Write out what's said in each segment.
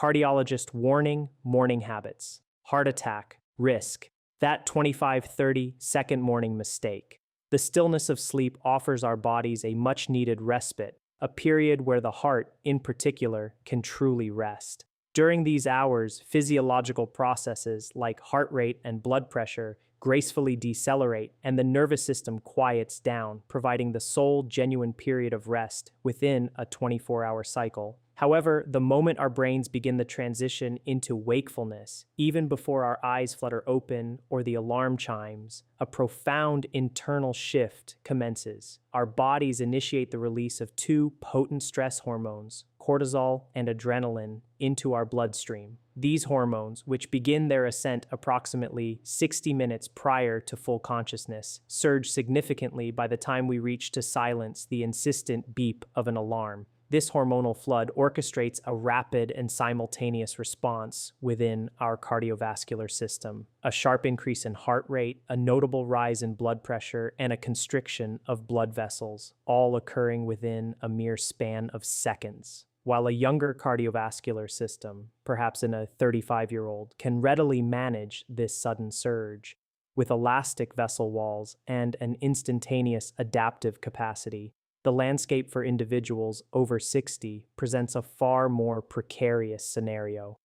Cardiologist warning, morning habits. Heart attack, risk. That 25-30-second morning mistake. The stillness of sleep offers our bodies a much-needed respite, a period where the heart, in particular, can truly rest. During these hours, physiological processes like heart rate and blood pressure gracefully decelerate, and the nervous system quiets down, providing the sole genuine period of rest within a 24-hour cycle. However, the moment our brains begin the transition into wakefulness, even before our eyes flutter open or the alarm chimes, a profound internal shift commences. Our bodies initiate the release of two potent stress hormones, cortisol and adrenaline, into our bloodstream. These hormones, which begin their ascent approximately 60 minutes prior to full consciousness, surge significantly by the time we reach to silence the insistent beep of an alarm. This hormonal flood orchestrates a rapid and simultaneous response within our cardiovascular system. A sharp increase in heart rate, a notable rise in blood pressure, and a constriction of blood vessels, all occurring within a mere span of seconds. While a younger cardiovascular system, perhaps in a 35-year-old, can readily manage this sudden surge, with elastic vessel walls and an instantaneous adaptive capacity, the landscape for individuals over 60 presents a far more precarious scenario.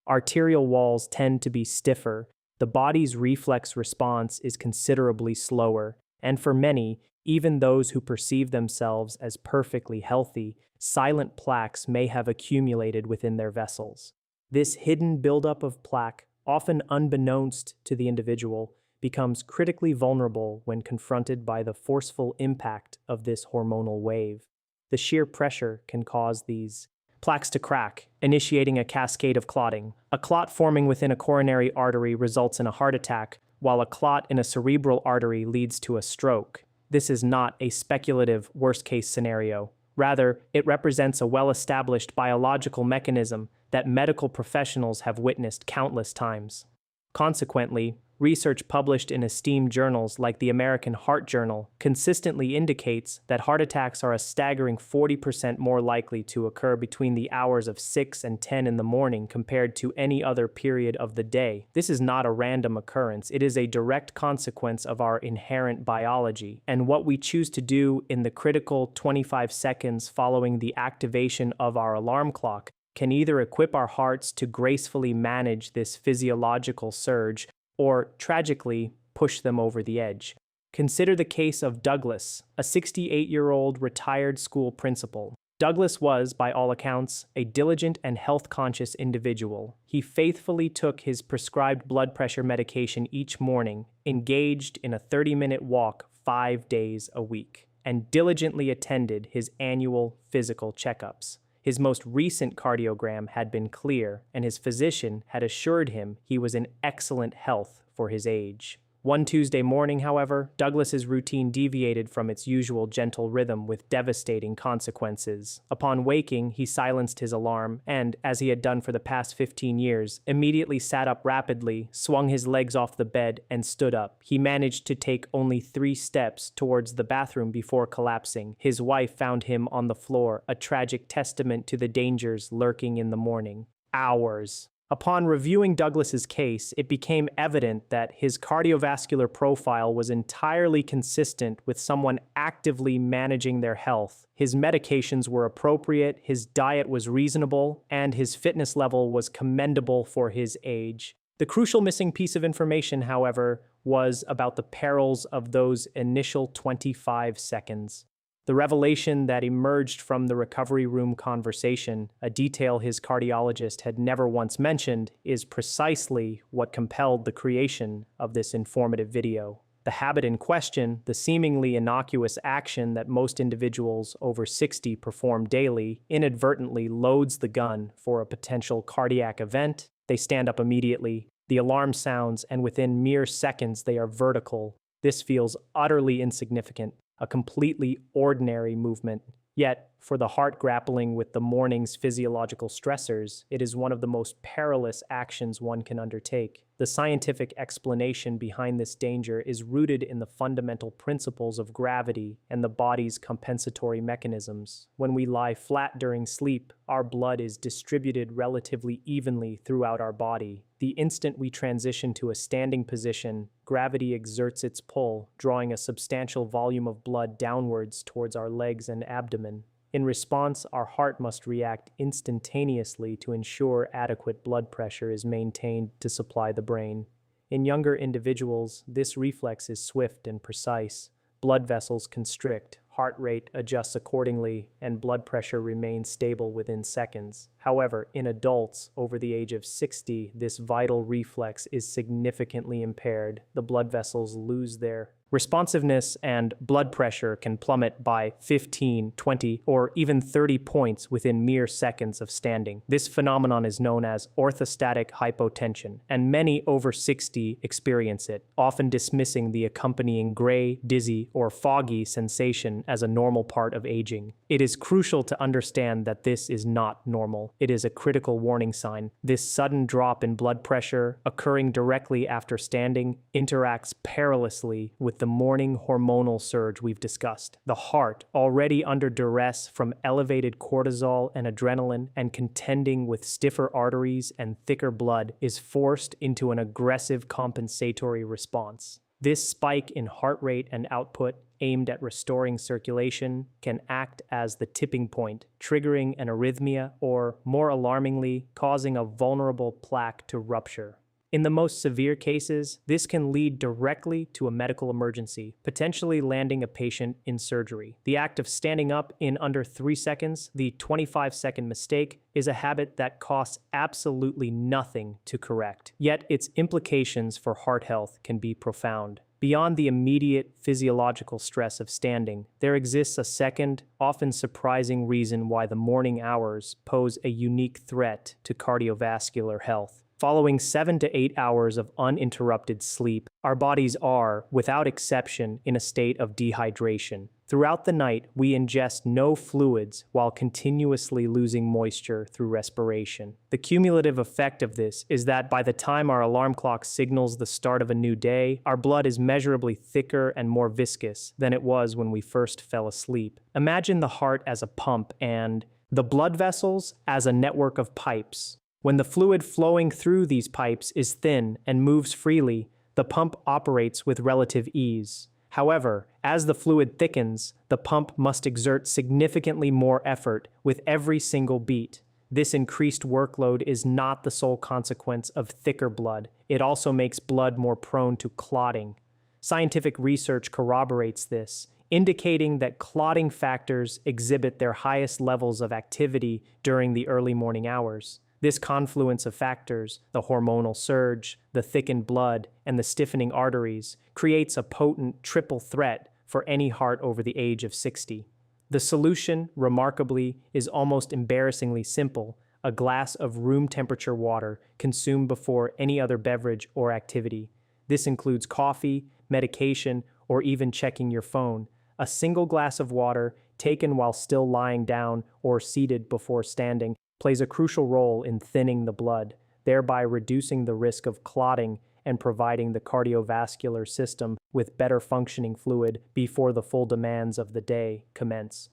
Arterial walls tend to be stiffer, the body's reflex response is considerably slower, and for many, even those who perceive themselves as perfectly healthy, silent plaques may have accumulated within their vessels. This hidden buildup of plaque, often unbeknownst to the individual, becomes critically vulnerable when confronted by the forceful impact of this hormonal wave. The sheer pressure can cause these plaques to crack, initiating a cascade of clotting. A clot forming within a coronary artery results in a heart attack, while a clot in a cerebral artery leads to a stroke. This is not a speculative worst-case scenario. Rather, it represents a well-established biological mechanism that medical professionals have witnessed countless times. Consequently, research published in esteemed journals like the American Heart Journal consistently indicates that heart attacks are a staggering 40% more likely to occur between the hours of 6 and 10 in the morning compared to any other period of the day. This is not a random occurrence. It is a direct consequence of our inherent biology, and what we choose to do in the critical 25 seconds following the activation of our alarm clock can either equip our hearts to gracefully manage this physiological surge or, tragically, push them over the edge. Consider the case of Douglas, a 68-year-old retired school principal. Douglas was, by all accounts, a diligent and health-conscious individual. He faithfully took his prescribed blood pressure medication each morning, engaged in a 30-minute walk 5 days a week, and diligently attended his annual physical checkups. His most recent cardiogram had been clear, and his physician had assured him he was in excellent health for his age. One Tuesday morning, however, Douglas's routine deviated from its usual gentle rhythm with devastating consequences. Upon waking, he silenced his alarm and, as he had done for the past 15 years, immediately sat up rapidly, swung his legs off the bed, and stood up. He managed to take only 3 steps towards the bathroom before collapsing. His wife found him on the floor, a tragic testament to the dangers lurking in the morning. Hours. Upon reviewing Douglas's case, it became evident that his cardiovascular profile was entirely consistent with someone actively managing their health. His medications were appropriate, his diet was reasonable, and his fitness level was commendable for his age. The crucial missing piece of information, however, was about the perils of those initial 25 seconds. The revelation that emerged from the recovery room conversation, a detail his cardiologist had never once mentioned, is precisely what compelled the creation of this informative video. The habit in question, the seemingly innocuous action that most individuals over 60 perform daily, inadvertently loads the gun for a potential cardiac event. They stand up immediately, the alarm sounds, and within mere seconds they are vertical. This feels utterly insignificant, a completely ordinary movement. Yet, For the heart grappling with the morning's physiological stressors, it is one of the most perilous actions one can undertake. The scientific explanation behind this danger is rooted in the fundamental principles of gravity and the body's compensatory mechanisms. When we lie flat during sleep, our blood is distributed relatively evenly throughout our body. The instant we transition to a standing position, gravity exerts its pull, drawing a substantial volume of blood downwards towards our legs and abdomen. In response, our heart must react instantaneously to ensure adequate blood pressure is maintained to supply the brain. In younger individuals, this reflex is swift and precise. Blood vessels constrict, heart rate adjusts accordingly, and blood pressure remains stable within seconds. However, in adults over the age of 60, this vital reflex is significantly impaired. The blood vessels lose their responsiveness and blood pressure can plummet by 15, 20, or even 30 points within mere seconds of standing. This phenomenon is known as orthostatic hypotension, and many over 60 experience it, often dismissing the accompanying gray, dizzy, or foggy sensation as a normal part of aging. It is crucial to understand that this is not normal. It is a critical warning sign. This sudden drop in blood pressure, occurring directly after standing, interacts perilously with the morning hormonal surge we've discussed. The heart, already under duress from elevated cortisol and adrenaline and contending with stiffer arteries and thicker blood, is forced into an aggressive compensatory response. This spike in heart rate and output, aimed at restoring circulation, can act as the tipping point, triggering an arrhythmia or, more alarmingly, causing a vulnerable plaque to rupture. In the most severe cases, this can lead directly to a medical emergency, potentially landing a patient in surgery. The act of standing up in under 3 seconds, the 25-second mistake, is a habit that costs absolutely nothing to correct. Yet its implications for heart health can be profound. Beyond the immediate physiological stress of standing, there exists a second, often surprising reason why the morning hours pose a unique threat to cardiovascular health. Following 7 to 8 hours of uninterrupted sleep, our bodies are, without exception, in a state of dehydration. Throughout the night, we ingest no fluids while continuously losing moisture through respiration. The cumulative effect of this is that by the time our alarm clock signals the start of a new day, our blood is measurably thicker and more viscous than it was when we first fell asleep. Imagine the heart as a pump and the blood vessels as a network of pipes. When the fluid flowing through these pipes is thin and moves freely, the pump operates with relative ease. However, as the fluid thickens, the pump must exert significantly more effort with every single beat. This increased workload is not the sole consequence of thicker blood. It also makes blood more prone to clotting. Scientific research corroborates this, indicating that clotting factors exhibit their highest levels of activity during the early morning hours. This confluence of factors, the hormonal surge, the thickened blood, and the stiffening arteries, creates a potent triple threat for any heart over the age of 60. The solution, remarkably, is almost embarrassingly simple: a glass of room temperature water consumed before any other beverage or activity. This includes coffee, medication, or even checking your phone. A single glass of water, taken while still lying down or seated before standing, plays a crucial role in thinning the blood, thereby reducing the risk of clotting and providing the cardiovascular system with better functioning fluid before the full demands of the day commence.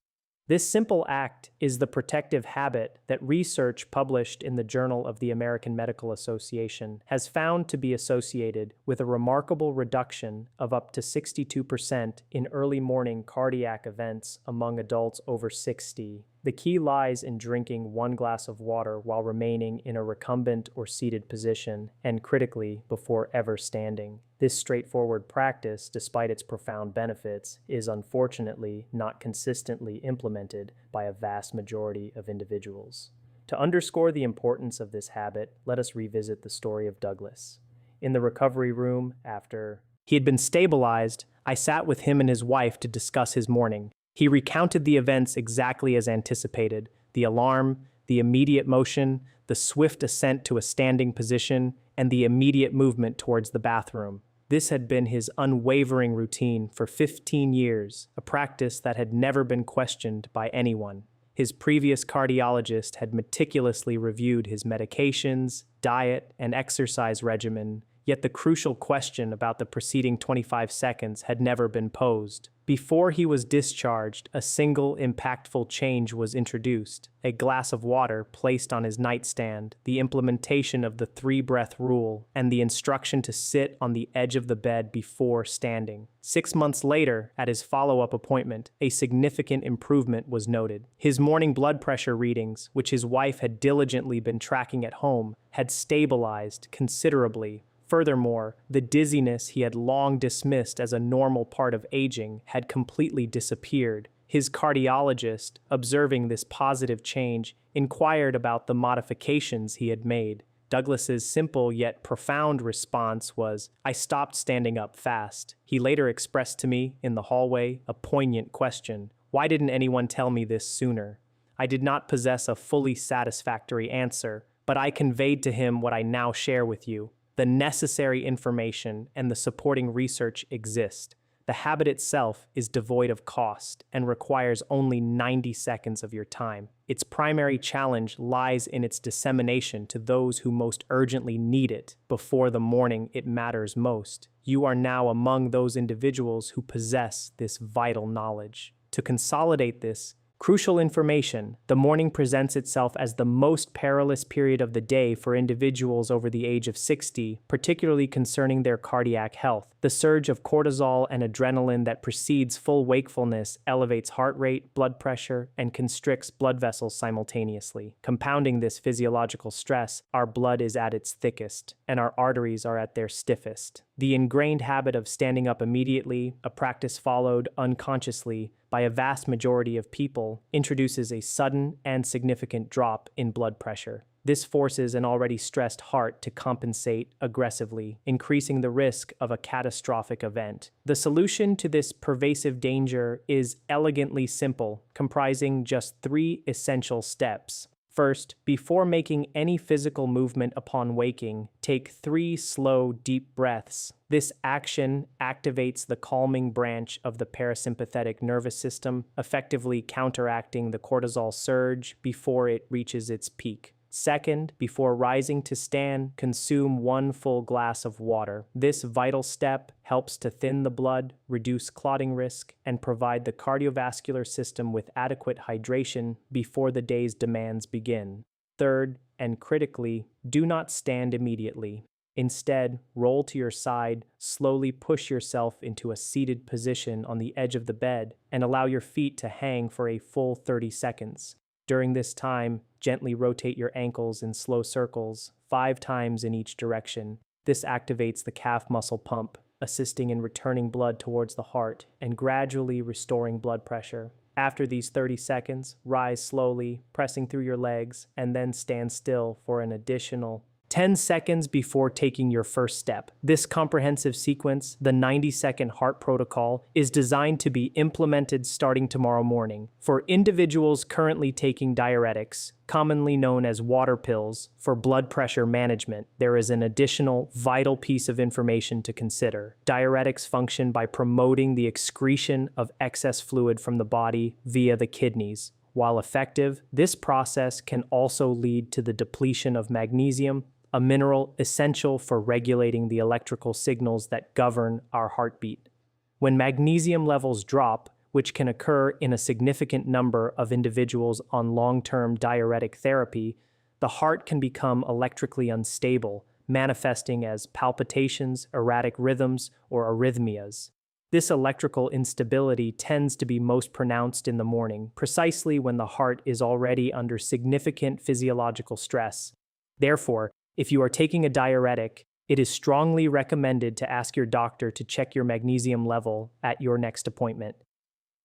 This simple act is the protective habit that research published in the Journal of the American Medical Association has found to be associated with a remarkable reduction of up to 62% in early morning cardiac events among adults over 60. The key lies in drinking 1 glass of water while remaining in a recumbent or seated position, and critically, before ever standing. This straightforward practice, despite its profound benefits, is unfortunately not consistently implemented by a vast majority of individuals. To underscore the importance of this habit, let us revisit the story of Douglas. In the recovery room, after he had been stabilized, I sat with him and his wife to discuss his morning. He recounted the events exactly as anticipated: the alarm, the immediate motion, the swift ascent to a standing position, and the immediate movement towards the bathroom. This had been his unwavering routine for 15 years, a practice that had never been questioned by anyone. His previous cardiologist had meticulously reviewed his medications, diet, and exercise regimen, yet the crucial question about the preceding 25 seconds had never been posed. Before he was discharged, a single impactful change was introduced: a glass of water placed on his nightstand, the implementation of the 3-breath rule, and the instruction to sit on the edge of the bed before standing. 6 months later, at his follow-up appointment, a significant improvement was noted. His morning blood pressure readings, which his wife had diligently been tracking at home, had stabilized considerably. Furthermore, the dizziness he had long dismissed as a normal part of aging had completely disappeared. His cardiologist, observing this positive change, inquired about the modifications he had made. Douglas's simple yet profound response was, "I stopped standing up fast." He later expressed to me in the hallway a poignant question: "Why didn't anyone tell me this sooner?" I did not possess a fully satisfactory answer, but I conveyed to him what I now share with you. The necessary information and the supporting research exist. The habit itself is devoid of cost and requires only 90 seconds of your time. Its primary challenge lies in its dissemination to those who most urgently need it before the morning it matters most. You are now among those individuals who possess this vital knowledge. To consolidate this crucial information, the morning presents itself as the most perilous period of the day for individuals over the age of 60, particularly concerning their cardiac health. The surge of cortisol and adrenaline that precedes full wakefulness elevates heart rate, blood pressure, and constricts blood vessels simultaneously. Compounding this physiological stress, our blood is at its thickest, and our arteries are at their stiffest. The ingrained habit of standing up immediately, a practice followed unconsciously by a vast majority of people, introduces a sudden and significant drop in blood pressure. This forces an already stressed heart to compensate aggressively, increasing the risk of a catastrophic event. The solution to this pervasive danger is elegantly simple, comprising just 3 essential steps. First, before making any physical movement upon waking, take 3 slow, deep breaths. This action activates the calming branch of the parasympathetic nervous system, effectively counteracting the cortisol surge before it reaches its peak. Second, before rising to stand, consume 1 full glass of water. This vital step helps to thin the blood, reduce clotting risk, and provide the cardiovascular system with adequate hydration before the day's demands begin. Third, and critically, do not stand immediately. Instead, roll to your side, slowly push yourself into a seated position on the edge of the bed, and allow your feet to hang for a full 30 seconds. During this time, gently rotate your ankles in slow circles, 5 times in each direction. This activates the calf muscle pump, assisting in returning blood towards the heart and gradually restoring blood pressure. After these 30 seconds, rise slowly, pressing through your legs, and then stand still for an additional 10 seconds before taking your first step. This comprehensive sequence, the 90-second heart protocol, is designed to be implemented starting tomorrow morning. For individuals currently taking diuretics, commonly known as water pills, for blood pressure management, there is an additional vital piece of information to consider. Diuretics function by promoting the excretion of excess fluid from the body via the kidneys. While effective, this process can also lead to the depletion of magnesium, a mineral essential for regulating the electrical signals that govern our heartbeat. When magnesium levels drop, which can occur in a significant number of individuals on long-term diuretic therapy, the heart can become electrically unstable, manifesting as palpitations, erratic rhythms, or arrhythmias. This electrical instability tends to be most pronounced in the morning, precisely when the heart is already under significant physiological stress. Therefore, if you are taking a diuretic, it is strongly recommended to ask your doctor to check your magnesium level at your next appointment.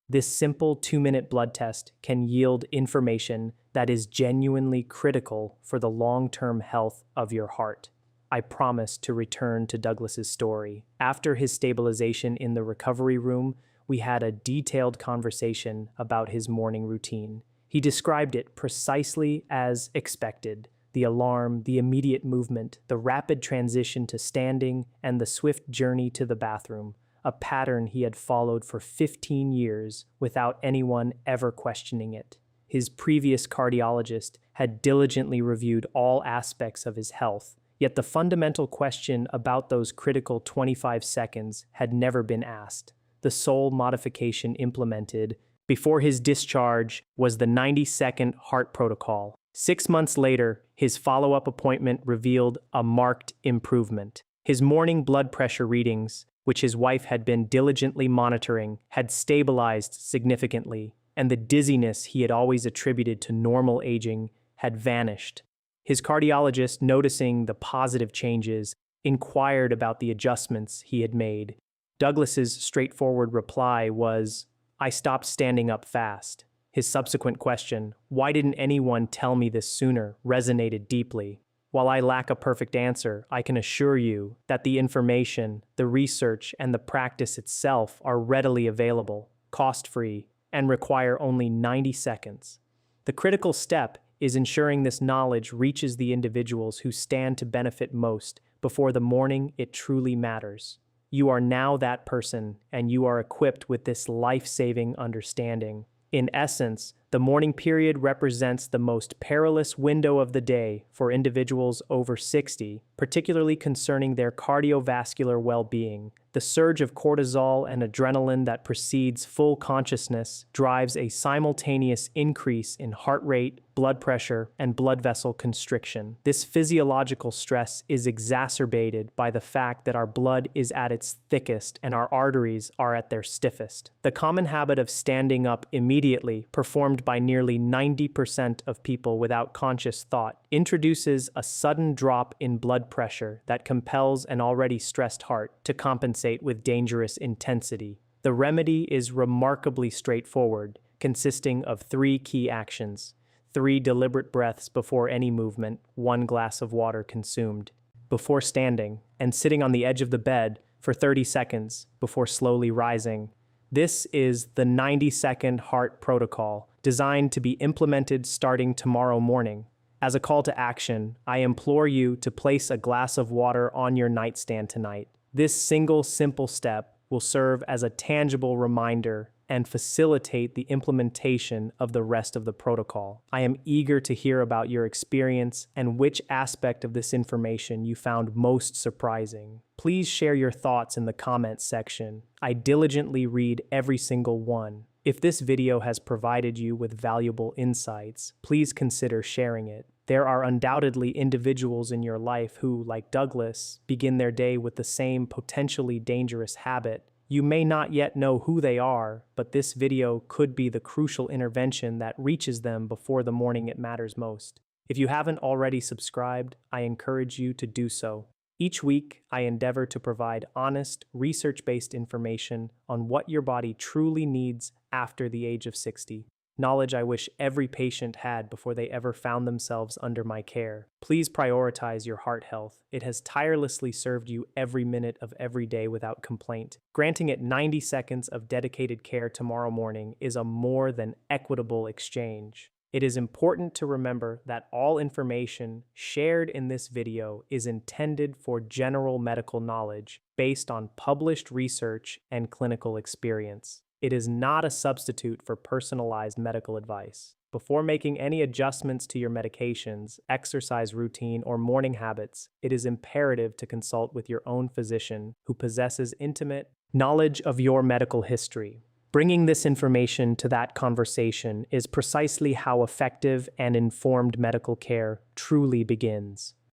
This simple 2-minute blood test can yield information that is genuinely critical for the long-term health of your heart. I promise to return to Douglas's story. After his stabilization in the recovery room, we had a detailed conversation about his morning routine. He described it precisely as expected: the alarm, the immediate movement, the rapid transition to standing, and the swift journey to the bathroom, a pattern he had followed for 15 years without anyone ever questioning it. His previous cardiologist had diligently reviewed all aspects of his health, yet the fundamental question about those critical 25 seconds had never been asked. The sole modification implemented before his discharge was the 90-second heart protocol. 6 months later, his follow-up appointment revealed a marked improvement. His morning blood pressure readings, which his wife had been diligently monitoring, had stabilized significantly, and the dizziness he had always attributed to normal aging had vanished. His cardiologist, noticing the positive changes, inquired about the adjustments he had made. Douglas's straightforward reply was, "I stopped standing up fast." His subsequent question, "Why didn't anyone tell me this sooner?" resonated deeply. While I lack a perfect answer, I can assure you that the information, the research, and the practice itself are readily available, cost-free, and require only 90 seconds. The critical step is ensuring this knowledge reaches the individuals who stand to benefit most before the morning it truly matters. You are now that person, and you are equipped with this life-saving understanding. In essence, the morning period represents the most perilous window of the day for individuals over 60, particularly concerning their cardiovascular well-being. The surge of cortisol and adrenaline that precedes full consciousness drives a simultaneous increase in heart rate, blood pressure, and blood vessel constriction. This physiological stress is exacerbated by the fact that our blood is at its thickest and our arteries are at their stiffest. The common habit of standing up immediately, performed by nearly 90% of people without conscious thought, introduces a sudden drop in blood pressure that compels an already stressed heart to compensate with dangerous intensity. The remedy is remarkably straightforward, consisting of 3 key actions: 3 deliberate breaths before any movement, 1 glass of water consumed before standing, and sitting on the edge of the bed for 30 seconds before slowly rising. This is the 90-second heart protocol, designed to be implemented starting tomorrow morning. As a call to action, I implore you to place a glass of water on your nightstand tonight. This single simple step will serve as a tangible reminder and facilitate the implementation of the rest of the protocol. I am eager to hear about your experience and which aspect of this information you found most surprising. Please share your thoughts in the comments section. I diligently read every single one. If this video has provided you with valuable insights, please consider sharing it. There are undoubtedly individuals in your life who, like Douglas, begin their day with the same potentially dangerous habit. You may not yet know who they are, but this video could be the crucial intervention that reaches them before the morning it matters most. If you haven't already subscribed, I encourage you to do so. Each week, I endeavor to provide honest, research-based information on what your body truly needs after the age of 60. Knowledge I wish every patient had before they ever found themselves under my care. Please prioritize your heart health. It has tirelessly served you every minute of every day without complaint. Granting it 90 seconds of dedicated care tomorrow morning is a more than equitable exchange. It is important to remember that all information shared in this video is intended for general medical knowledge based on published research and clinical experience. It is not a substitute for personalized medical advice. Before making any adjustments to your medications, exercise routine, or morning habits, it is imperative to consult with your own physician who possesses intimate knowledge of your medical history. Bringing this information to that conversation is precisely how effective and informed medical care truly begins.